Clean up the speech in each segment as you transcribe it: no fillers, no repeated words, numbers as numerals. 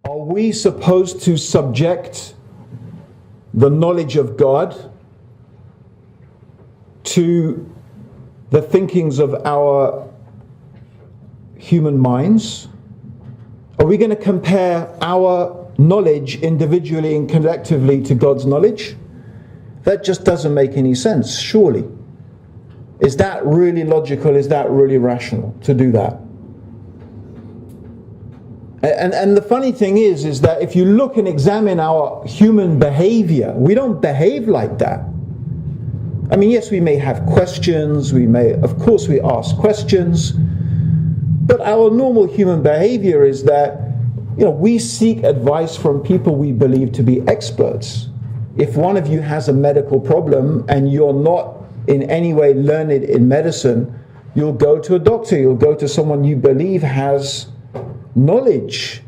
Are we supposed to subject the knowledge of God to the thinkings of our human minds? Are we going to compare our knowledge individually and collectively to God's knowledge? That just doesn't make any sense, surely. Is that really logical? Is that really rational to do that? And the funny thing is that if you look and examine our human behavior, we don't behave like that. I mean, yes, we may have questions, of course we ask questions, but our normal human behavior is that, we seek advice from people we believe to be experts. If one of you has a medical problem and you're not in any way learned in medicine, you'll go to a doctor, you'll go to someone you believe has knowledge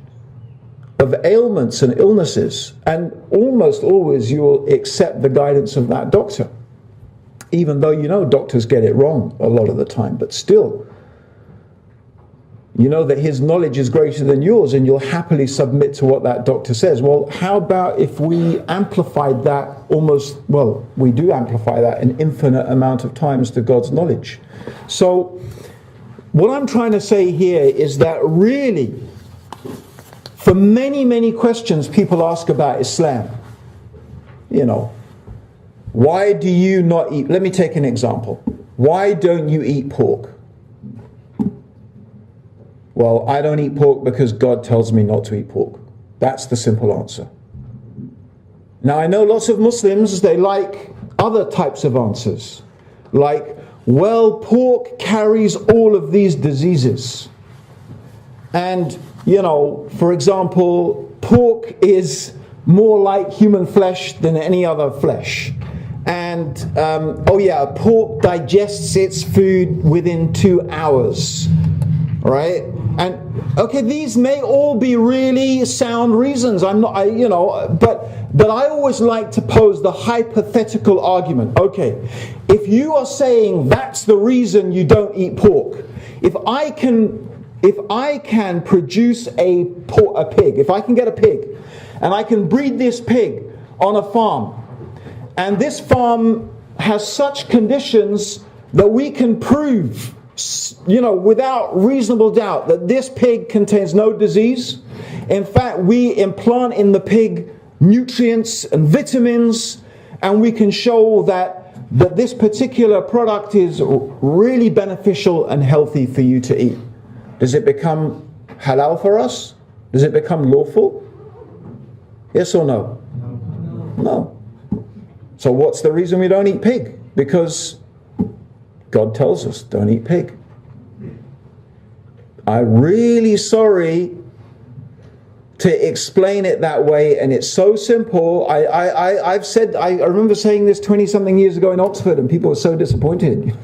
of ailments and illnesses, and almost always you will accept the guidance of that doctor, even though doctors get it wrong a lot of the time, but still you know that his knowledge is greater than yours, and you'll happily submit to what that doctor says. Well, how about if we amplified that we do amplify that an infinite amount of times to God's knowledge. So what I'm trying to say here is that really, for many, many questions people ask about Islam, why do you not eat? Let me take an example. Why don't you eat pork? Well, I don't eat pork because God tells me not to eat pork. That's the simple answer. Now, I know lots of Muslims, they like other types of answers. Like, well, pork carries all of these diseases. And, for example, pork is more like human flesh than any other flesh. And, pork digests its food within 2 hours. Right? And okay, these may all be really sound reasons. But I always like to pose the hypothetical argument. Okay, if you are saying that's the reason you don't eat pork, if I can produce a pig, if I can get a pig, and I can breed this pig on a farm, and this farm has such conditions that we can prove, without reasonable doubt, that this pig contains no disease. In fact, we implant in the pig nutrients and vitamins, and we can show that this particular product is really beneficial and healthy for you to eat. Does it become halal for us? Does it become lawful? Yes or no? No. So what's the reason we don't eat pig? Because God tells us, don't eat pig. I'm really sorry to explain it that way, and it's so simple. I remember saying this 20-something years ago in Oxford, and people were so disappointed.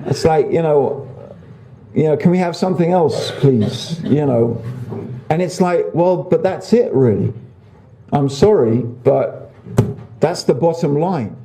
It's like, can we have something else, please? And it's like, well, but that's it, really. I'm sorry, but that's the bottom line.